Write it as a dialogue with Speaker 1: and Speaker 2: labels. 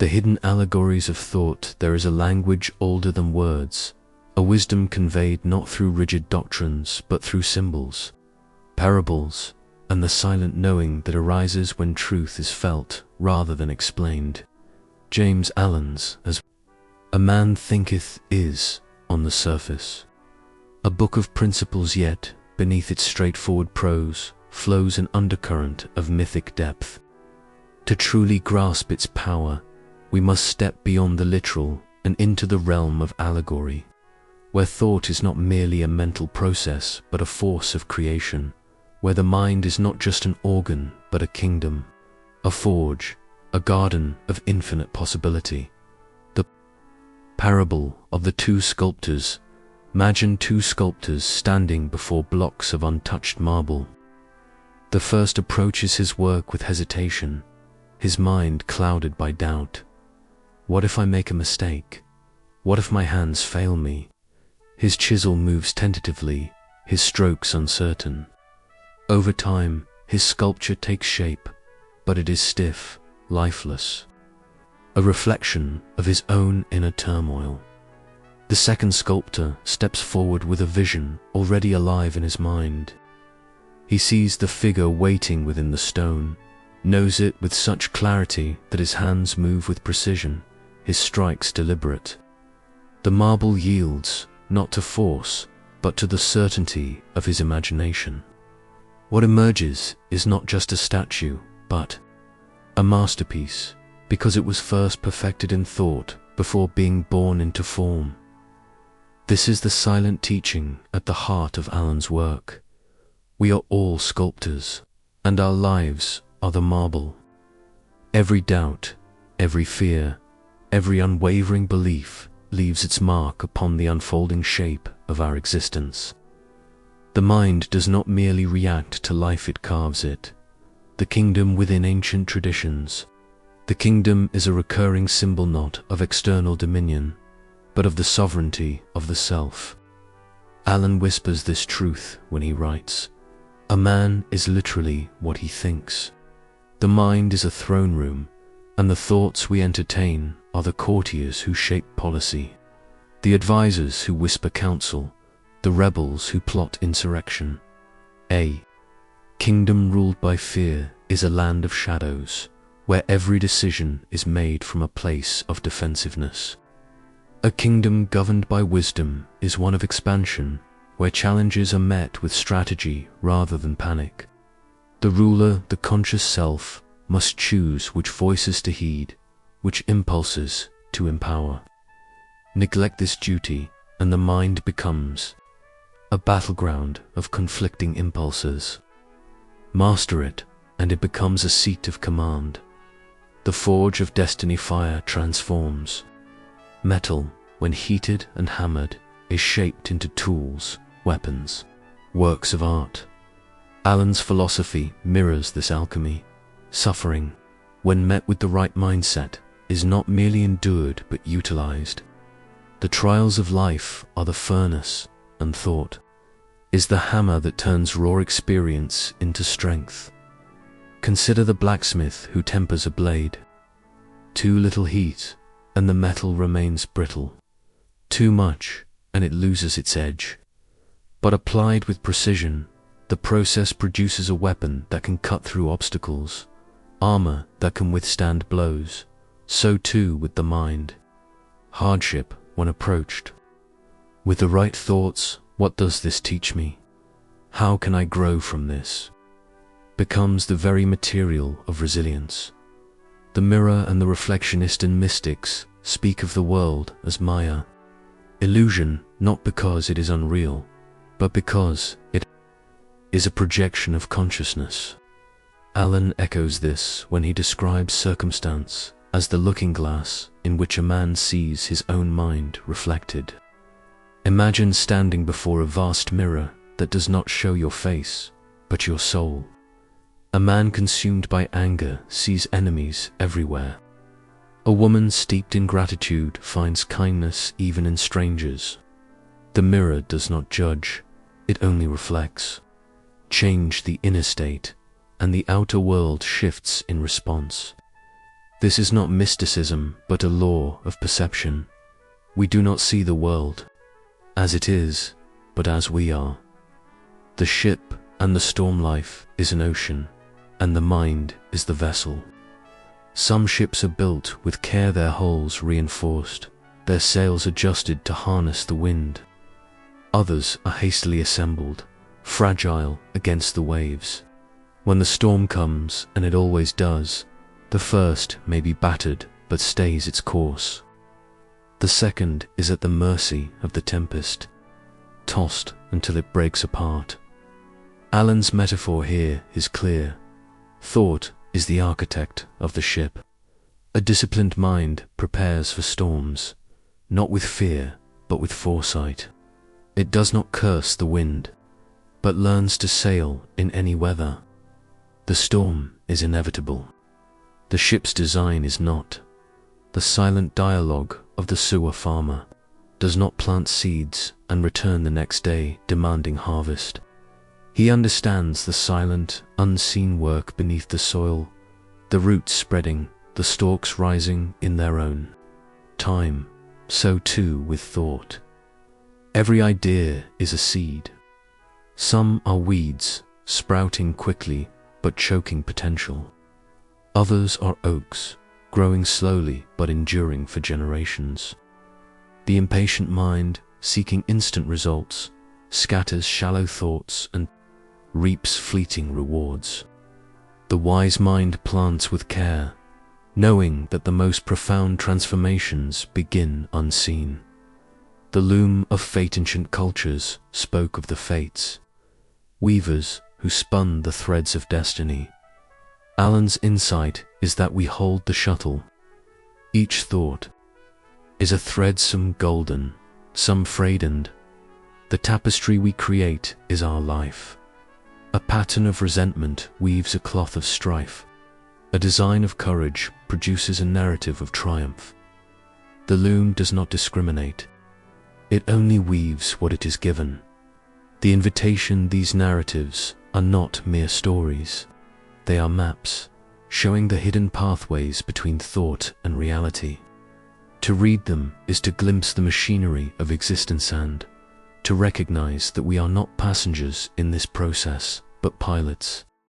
Speaker 1: The hidden allegories of thought. There is a language older than words, a wisdom conveyed not through rigid doctrines but through symbols, parables, and the silent knowing that arises when truth is felt rather than explained. James Allen's as A Man Thinketh is, on the surface, a book of principles, yet beneath its straightforward prose flows an undercurrent of mythic depth. To truly grasp its power, we must step beyond the literal and into the realm of allegory, where thought is not merely a mental process but a force of creation, where the mind is not just an organ but a kingdom, a forge, a garden of infinite possibility. The parable of the two sculptors. Imagine two sculptors standing before blocks of untouched marble. The first approaches his work with hesitation, his mind clouded by doubt. What if I make a mistake? What if my hands fail me? His chisel moves tentatively, his strokes uncertain. Over time, his sculpture takes shape, but it is stiff, lifeless, a reflection of his own inner turmoil. The second sculptor steps forward with a vision already alive in his mind. He sees the figure waiting within the stone, knows it with such clarity that his hands move with precision, his strikes deliberate. The marble yields, not to force, but to the certainty of his imagination. What emerges is not just a statue, but a masterpiece, because it was first perfected in thought before being born into form. This is the silent teaching at the heart of Allen's work. We are all sculptors, and our lives are the marble. Every doubt, every fear, every unwavering belief leaves its mark upon the unfolding shape of our existence. The mind does not merely react to life, it carves it. The kingdom within ancient traditions. The kingdom is a recurring symbol not of external dominion, but of the sovereignty of the self. Allen whispers this truth when he writes, "A man is literally what he thinks. The mind is a throne room, and the thoughts we entertain are the courtiers who shape policy, the advisors who whisper counsel, the rebels who plot insurrection. A kingdom ruled by fear is a land of shadows, where every decision is made from a place of defensiveness. A kingdom governed by wisdom is one of expansion, where challenges are met with strategy rather than panic. The ruler, the conscious self, must choose which voices to heed, which impulses to empower. Neglect this duty, and the mind becomes a battleground of conflicting impulses. Master it, and it becomes a seat of command. The forge of destiny fire transforms. Metal, when heated and hammered, is shaped into tools, weapons, works of art. Allen's philosophy mirrors this alchemy. Suffering, when met with the right mindset, is not merely endured but utilized. The trials of life are the furnace, and thought is the hammer that turns raw experience into strength. Consider the blacksmith who tempers a blade. Too little heat, and the metal remains brittle. Too much, and it loses its edge. But applied with precision, the process produces a weapon that can cut through obstacles, armor that can withstand blows. So too with the mind. Hardship, when approached with the right thoughts, what does this teach me? How can I grow from this? Becomes the very material of resilience. The mirror and the reflectionist and mystics speak of the world as Maya. Illusion, not because it is unreal, but because it is a projection of consciousness. Allen echoes this when he describes circumstance as the looking glass in which a man sees his own mind reflected. Imagine standing before a vast mirror that does not show your face, but your soul. A man consumed by anger sees enemies everywhere. A woman steeped in gratitude finds kindness even in strangers. The mirror does not judge, it only reflects. Change the inner state, and the outer world shifts in response. This is not mysticism, but a law of perception. We do not see the world as it is, but as we are. The ship and the storm life is an ocean, and the mind is the vessel. Some ships are built with care, their hulls reinforced, their sails adjusted to harness the wind. Others are hastily assembled, fragile against the waves. When the storm comes, and it always does, the first may be battered but stays its course. The second is at the mercy of the tempest, tossed until it breaks apart. Allen's metaphor here is clear. Thought is the architect of the ship. A disciplined mind prepares for storms, not with fear, but with foresight. It does not curse the wind, but learns to sail in any weather. The storm is inevitable. The ship's design is not. The silent dialogue of the sewer farmer does not plant seeds and return the next day demanding harvest. He understands the silent, unseen work beneath the soil, the roots spreading, the stalks rising in their own time. So too with thought. Every idea is a seed. Some are weeds, sprouting quickly but choking potential. Others are oaks, growing slowly but enduring for generations. The impatient mind, seeking instant results, scatters shallow thoughts and reaps fleeting rewards. The wise mind plants with care, knowing that the most profound transformations begin unseen. The loom of fate. Ancient cultures spoke of the fates, weavers who spun the threads of destiny. Allen's insight is that we hold the shuttle. Each thought is a thread, some golden, some frayed, and the tapestry we create is our life. A pattern of resentment weaves a cloth of strife. A design of courage produces a narrative of triumph. The loom does not discriminate. It only weaves what it is given. The invitation, these narratives are not mere stories. They are maps, showing the hidden pathways between thought and reality. To read them is to glimpse the machinery of existence and to recognize that we are not passengers in this process, but pilots.